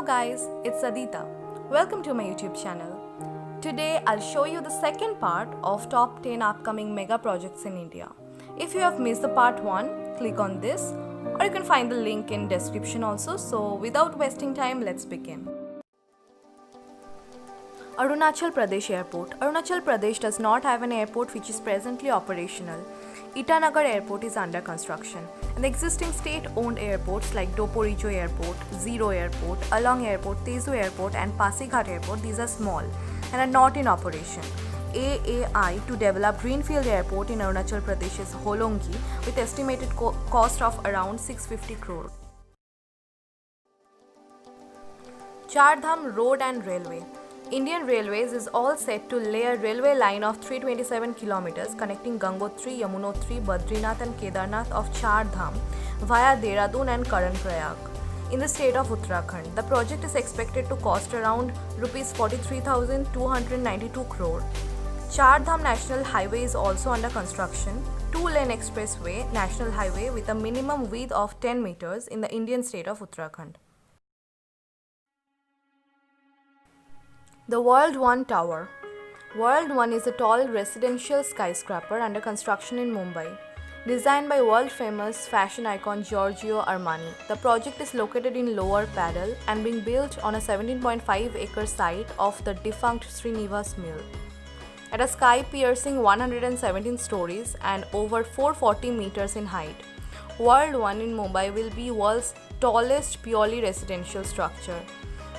guys, it's Adita. Welcome to my YouTube channel. Today I'll show you the second part of top 10 upcoming mega projects in India. If you have missed the part 1, click on this or you can find the link in description also. So without wasting time, let's begin. Arunachal Pradesh Airport. Arunachal Pradesh does not have an airport which is presently operational. Itanagar Airport is under construction, and the existing state-owned airports like Doporijo Airport, Zero Airport, Along Airport, Tezu Airport and Pasighat Airport, these are small and are not in operation. AAI to develop Greenfield Airport in Arunachal Pradesh's Holongi with estimated cost of around 650 crore. Char Dham Road and Railway. Indian Railways is all set to lay a railway line of 327 kilometers connecting Gangotri, Yamunotri, Badrinath and Kedarnath of Char Dham via Dehradun and Karan Prayag in the state of Uttarakhand. The project is expected to cost around Rs 43,292 crore. Char Dham National Highway is also under construction, two-lane expressway national highway with a minimum width of 10 meters in the Indian state of Uttarakhand. The World One Tower. World One is a tall residential skyscraper under construction in Mumbai. Designed by world-famous fashion icon Giorgio Armani, the project is located in Lower Padal and being built on a 17.5-acre site of the defunct Srinivas Mill. At a sky-piercing 117 stories and over 440 meters in height, World One in Mumbai will be world's tallest purely residential structure.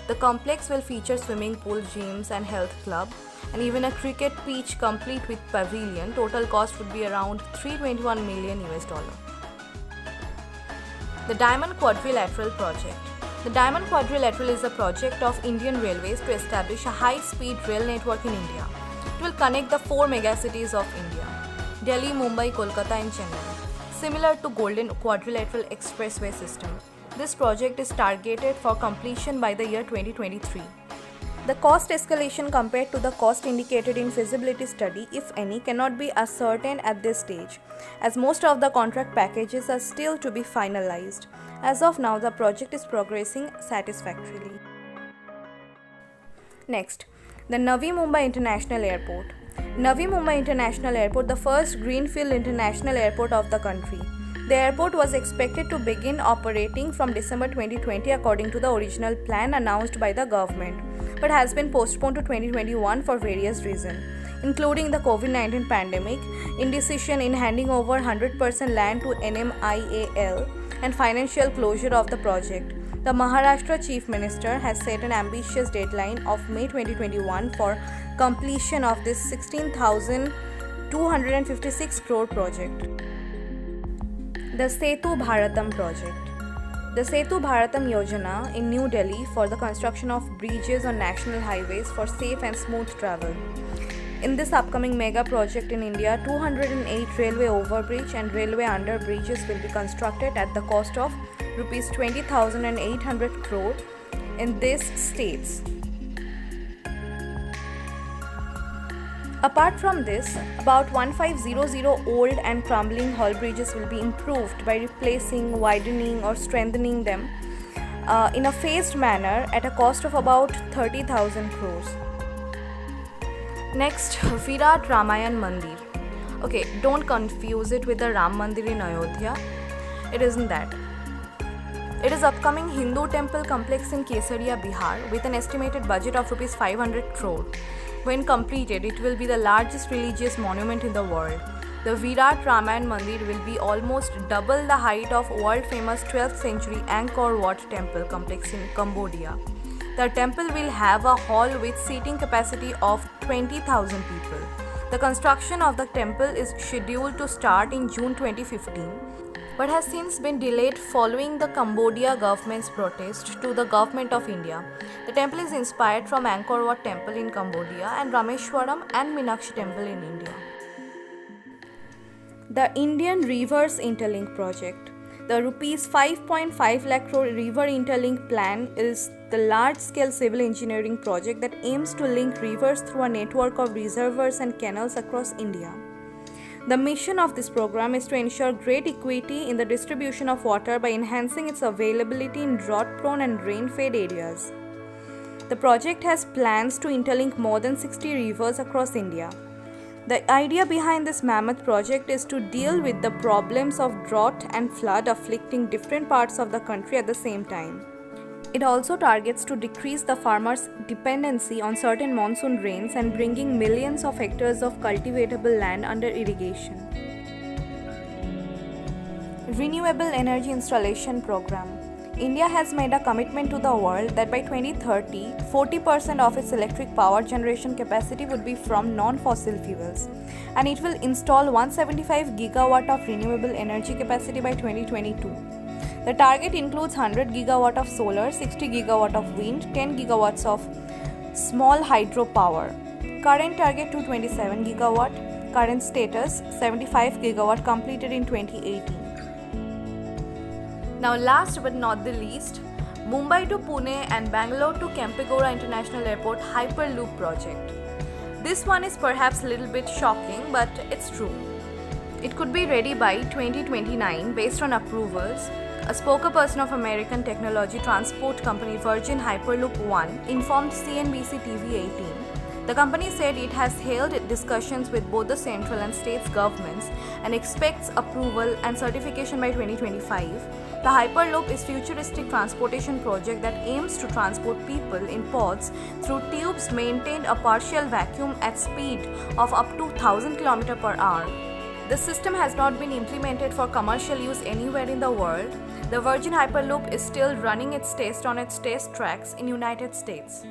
The complex will feature swimming pool, gyms and health club and even a cricket pitch complete with pavilion. Total cost would be around $321 million. The Diamond Quadrilateral Project. The Diamond Quadrilateral is a project of Indian Railways to establish a high-speed rail network in India. It will connect the 4 megacities of India: Delhi, Mumbai, Kolkata and Chennai. Similar to Golden Quadrilateral Expressway system, this project is targeted for completion by the year 2023. The cost escalation compared to the cost indicated in feasibility study, if any, cannot be ascertained at this stage, as most of the contract packages are still to be finalized. As of now, the project is progressing satisfactorily. Next, the Navi Mumbai International Airport. Navi Mumbai International Airport, the first greenfield international airport of the country. The airport was expected to begin operating from December 2020 according to the original plan announced by the government, but has been postponed to 2021 for various reasons, including the COVID-19 pandemic, indecision in handing over 100% land to NMIAL, and financial closure of the project. The Maharashtra Chief Minister has set an ambitious deadline of May 2021 for completion of this 16,256 crore project. The Setu Bharatam project. The Setu Bharatam Yojana in New Delhi for the construction of bridges on national highways for safe and smooth travel. In this upcoming mega project in India, 208 railway overbridge and railway underbridges will be constructed at the cost of Rs 20,800 crore in these states. Apart from this, about 1500 old and crumbling hull bridges will be improved by replacing, widening or strengthening them in a phased manner at a cost of about 30,000 crores. Next, Virat Ramayan Mandir. Okay, don't confuse it with the Ram Mandir in Ayodhya. It isn't that. It is upcoming Hindu temple complex in Kesaria, Bihar with an estimated budget of Rs 500 crore. When completed, it will be the largest religious monument in the world. The Virat Ramayan Mandir will be almost double the height of world-famous 12th century Angkor Wat temple complex in Cambodia. The temple will have a hall with seating capacity of 20,000 people. The construction of the temple is scheduled to start in June 2015, but has since been delayed following the Cambodia government's protest to the government of India. The temple is inspired from Angkor Wat temple in Cambodia and Rameshwaram and Meenakshi temple in India. The Indian Rivers Interlink Project. The Rs 5.5 lakh crore River Interlink Plan is the large-scale civil engineering project that aims to link rivers through a network of reservoirs and canals across India. The mission of this program is to ensure great equity in the distribution of water by enhancing its availability in drought-prone and rain-fed areas. The project has plans to interlink more than 60 rivers across India. The idea behind this mammoth project is to deal with the problems of drought and flood afflicting different parts of the country at the same time. It also targets to decrease the farmers' dependency on certain monsoon rains and bringing millions of hectares of cultivatable land under irrigation. Renewable Energy Installation Program. India has made a commitment to the world that by 2030, 40% of its electric power generation capacity would be from non-fossil fuels, and it will install 175 gigawatt of renewable energy capacity by 2022. The target includes 100 gigawatt of solar, 60 gigawatt of wind, 10 gigawatts of small hydropower. Current target 227 gigawatt, current status 75 gigawatt, completed in 2018. Now last but not the least, Mumbai to Pune and Bangalore to Kempegowda International Airport Hyperloop project. This one is perhaps a little bit shocking, but it's true. It could be ready by 2029 based on approvals. A spokesperson of American technology transport company Virgin Hyperloop One informed CNBC TV 18. The company said it has held discussions with both the central and states governments and expects approval and certification by 2025. The Hyperloop is a futuristic transportation project that aims to transport people in pods through tubes maintained a partial vacuum at speed of up to 1000 km per hour. The system has not been implemented for commercial use anywhere in the world. The Virgin Hyperloop is still running its test on its test tracks in United States.